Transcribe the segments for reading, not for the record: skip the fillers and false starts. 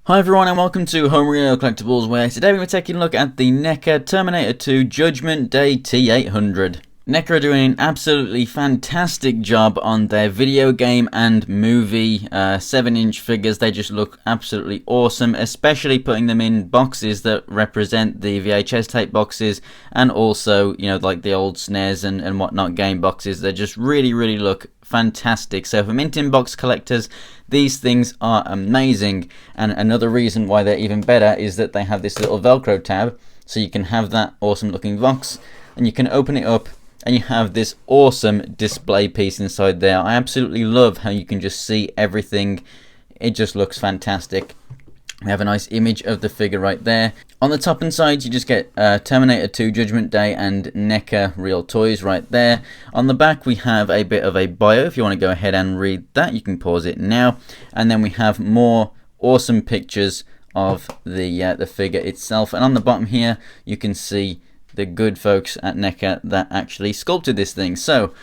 Hi everyone and welcome to Homerino Collectibles, where today we're taking a look at the NECA Terminator 2 Judgment Day T-800. NECA are doing an absolutely fantastic job on their video game and movie 7-inch figures. They just look absolutely awesome, especially putting them in boxes that represent the VHS tape boxes and also, you know, like the old SNES and whatnot game boxes. They just really look fantastic. So for mint in box collectors, these things are amazing. And another reason why they're even better is that they have this little Velcro tab, so you can have that awesome looking box and you can open it up and you have this awesome display piece inside there. I absolutely love how you can just see everything. It just looks fantastic. We have a nice image of the figure right there. On the top and sides, you just get Terminator 2 Judgment Day and NECA Real Toys right there. On the back, we have a bit of a bio. If you want to go ahead and read that, you can pause it now. And then we have more awesome pictures of the figure itself. And on the bottom here, you can see the good folks at NECA that actually sculpted this thing. So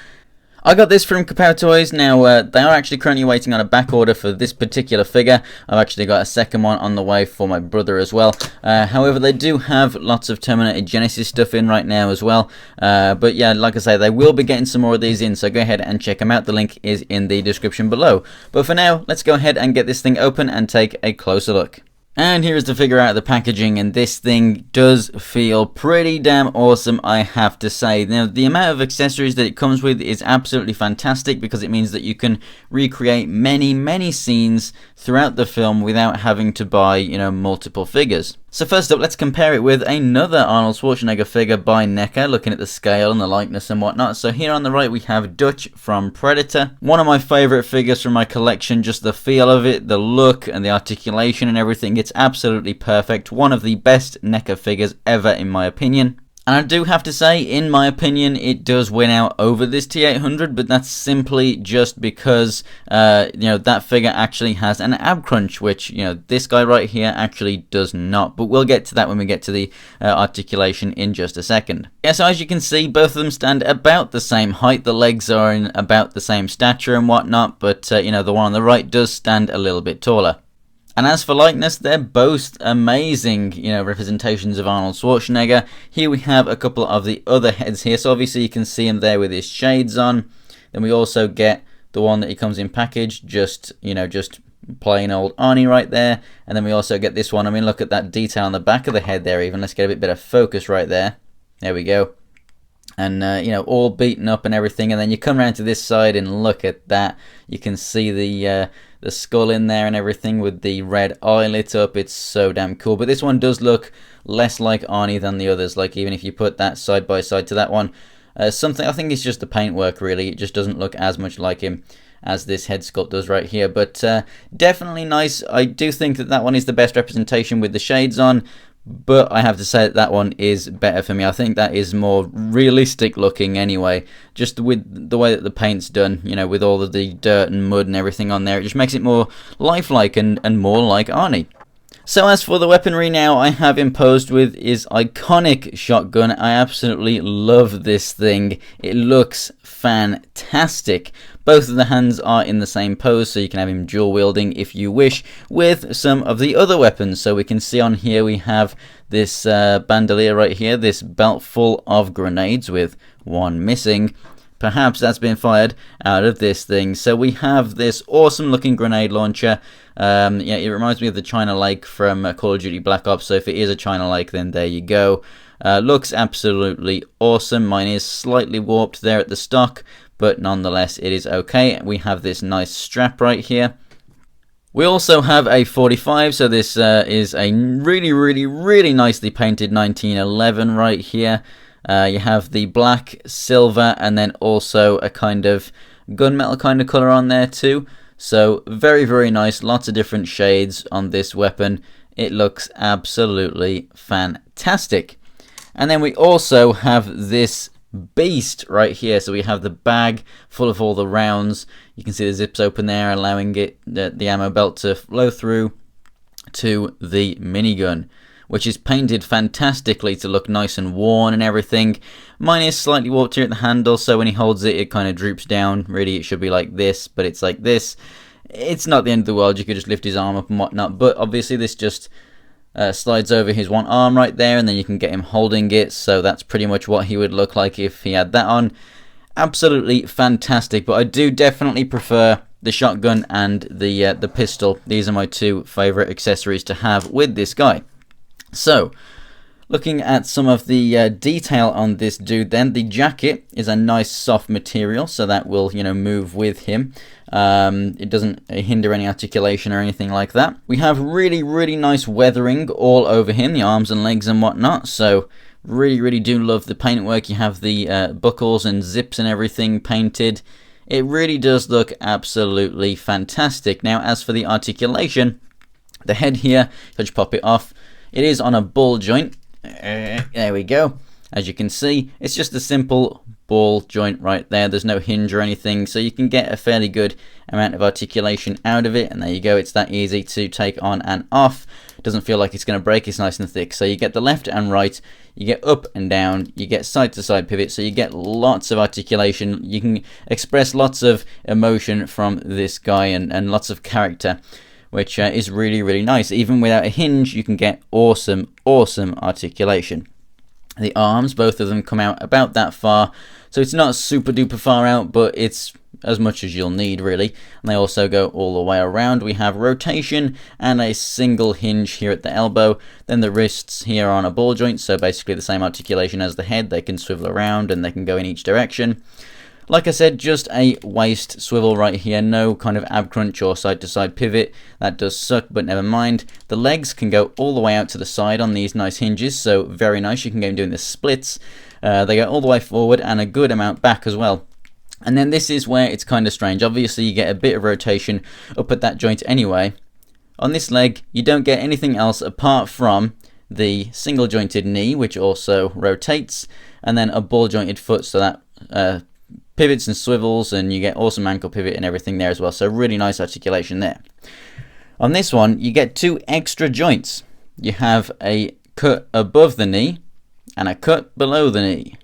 I got this from Kapow Toys. Now, they are actually currently waiting on a back order for this particular figure. I've actually got a second one on the way for my brother as well. However, they do have lots of Terminator Genesis stuff in right now as well. But yeah, like I say, they will be getting some more of these in, so go ahead and check them out. The link is in the description below. But for now, let's go ahead and get this thing open and take a closer look. And here is the figure out of the packaging, and this thing does feel pretty damn awesome, I have to say. Now, the amount of accessories that it comes with is absolutely fantastic, because it means that you can recreate many scenes throughout the film without having to buy, you know, multiple figures. So first up, let's compare it with another Arnold Schwarzenegger figure by NECA, looking at the scale and the likeness and whatnot. So here on the right we have Dutch from Predator. One of my favourite figures from my collection, just the feel of it, the look and the articulation and everything. It's absolutely perfect. One of the best NECA figures ever in my opinion. And I do have to say, in my opinion, it does win out over this T-800, but that's simply just because, you know, that figure actually has an ab crunch, which, you know, this guy right here actually does not. But we'll get to that when we get to the articulation in just a second. Yeah, so as you can see, both of them stand about the same height. The legs are in about the same stature and whatnot, but, you know, the one on the right does stand a little bit taller. And as for likeness, they're both amazing, you know, representations of Arnold Schwarzenegger. Here we have a couple of the other heads here. So obviously you can see him there with his shades on. Then we also get the one that he comes in packaged, just, you know, just plain old Arnie right there. And then we also get this one. I mean, look at that detail on the back of the head there even. Let's get a bit better focus right there. There we go. And, you know, all beaten up and everything. And then you come around to this side and look at that. You can see the skull in there and everything with the red eye lit up. It's so damn cool. But this one does look less like Arnie than the others. Like, even if you put that side by side to that one, something, I think it's just the paintwork really. It just doesn't look as much like him as this head sculpt does right here. But definitely nice. I do think that that one is the best representation with the shades on. But I have to say that one is better for me. I think that is more realistic looking anyway. Just with the way that the paint's done, you know, with all of the dirt and mud and everything on there. It just makes it more lifelike and more like Arnie. So as for the weaponry now, I have imposed with his iconic shotgun. I absolutely love this thing. It looks fantastic. Both of the hands are in the same pose, so you can have him dual wielding if you wish, with some of the other weapons. So we can see on here we have this bandolier right here, this belt full of grenades with one missing. Perhaps that's been fired out of this thing. So we have this awesome looking grenade launcher. Yeah, it reminds me of the China Lake from Call of Duty Black Ops. So if it is a China Lake, then there you go. Looks absolutely awesome. Mine is slightly warped there at the stock, but nonetheless it is okay. We have this nice strap right here. We also have a 45, so this is a really nicely painted 1911 right here. You have the black, silver, and then also a kind of gunmetal kind of colour on there too. So very nice, lots of different shades on this weapon. It looks absolutely fantastic. And then we also have this beast right here. So we have the bag full of all the rounds. You can see the zips open there, allowing it the ammo belt to flow through to the minigun, which is painted fantastically to look nice and worn and everything. Mine is slightly warped here at the handle, so when he holds it, it kind of droops down. Really, it should be like this, but it's like this. It's not the end of the world. You could just lift his arm up and whatnot, but obviously this just slides over his one arm right there, and then you can get him holding it, so that's pretty much what he would look like if he had that on. Absolutely fantastic, but I do definitely prefer the shotgun and the pistol. These are my two favorite accessories to have with this guy. So, looking at some of the detail on this dude then, the jacket is a nice soft material, so that will, you know, move with him. It doesn't hinder any articulation or anything like that. We have really nice weathering all over him, the arms and legs and whatnot, so really do love the paintwork. You have the buckles and zips and everything painted. It really does look absolutely fantastic. Now, as for the articulation, the head here, let's pop it off. It is on a ball joint. There we go. As you can see, it's just a simple ball joint right there. There's no hinge or anything, so you can get a fairly good amount of articulation out of it. And there you go. It's that easy to take on and off. It doesn't feel like it's going to break. It's nice and thick. So you get the left and right. You get up and down. You get side to side pivot. So you get lots of articulation. You can express lots of emotion from this guy and lots of character, which is really nice. Even without a hinge, you can get awesome articulation. The arms, both of them come out about that far, so it's not super duper far out, but it's as much as you'll need, really. And they also go all the way around. We have rotation and a single hinge here at the elbow. Then the wrists here are on a ball joint, so basically the same articulation as the head. They can swivel around and they can go in each direction. Like I said, just a waist swivel right here, no kind of ab crunch or side to side pivot. That does suck, but never mind. The legs can go all the way out to the side on these nice hinges, so very nice. You can go doing the splits. They go all the way forward and a good amount back as well. And then this is where it's kind of strange. Obviously, you get a bit of rotation up at that joint anyway. On this leg, you don't get anything else apart from the single jointed knee, which also rotates, and then a ball jointed foot, so that pivots and swivels, and you get awesome ankle pivot and everything there as well. So really nice articulation there. On this one, you get two extra joints. You have a cut above the knee and a cut below the knee.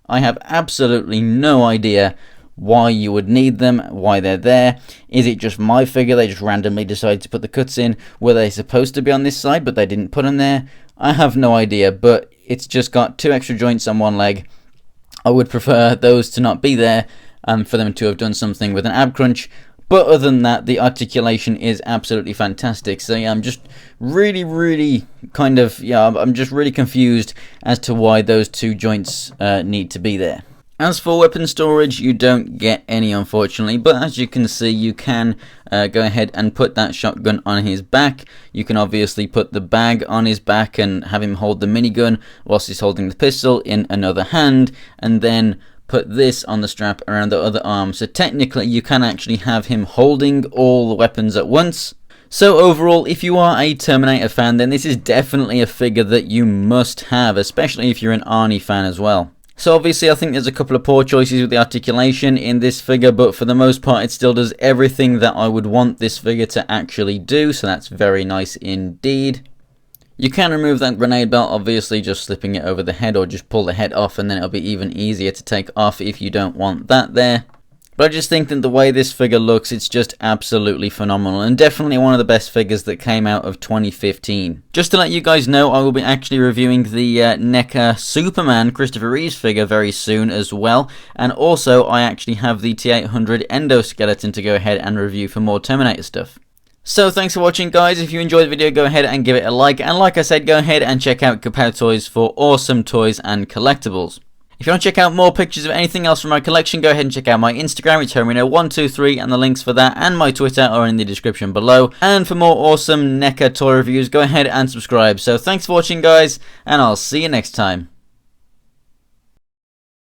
I have absolutely no idea why you would need them, why they're there. Is it just my figure? They just randomly decided to put the cuts in. Were they supposed to be on this side, but they didn't put them there? I have no idea, but it's just got two extra joints on one leg. I would prefer those to not be there and for them to have done something with an ab crunch. But other than that, the articulation is absolutely fantastic. So yeah, I'm just really kind of, I'm just really confused as to why those two joints need to be there. As for weapon storage, you don't get any, unfortunately, but as you can see, you can go ahead and put that shotgun on his back. You can obviously put the bag on his back and have him hold the minigun whilst he's holding the pistol in another hand, and then put this on the strap around the other arm. So technically, you can actually have him holding all the weapons at once. So overall, if you are a Terminator fan, then this is definitely a figure that you must have, especially if you're an Arnie fan as well. So obviously I think there's a couple of poor choices with the articulation in this figure, but for the most part it still does everything that I would want this figure to actually do, so that's very nice indeed. You can remove that grenade belt, obviously just slipping it over the head, or just pull the head off, and then it'll be even easier to take off if you don't want that there. But I just think that the way this figure looks, it's just absolutely phenomenal, and definitely one of the best figures that came out of 2015. Just to let you guys know, I will be actually reviewing the NECA Superman Christopher Reeves figure very soon as well, and also I actually have the T-800 endoskeleton to go ahead and review for more Terminator stuff. So thanks for watching, guys. If you enjoyed the video, go ahead and give it a like, and like I said, go ahead and check out Kapow Toys for awesome toys and collectibles. If you want to check out more pictures of anything else from my collection, go ahead and check out my Instagram, it's Homerino123, and the links for that and my Twitter are in the description below. And for more awesome NECA toy reviews, go ahead and subscribe. So thanks for watching, guys, and I'll see you next time.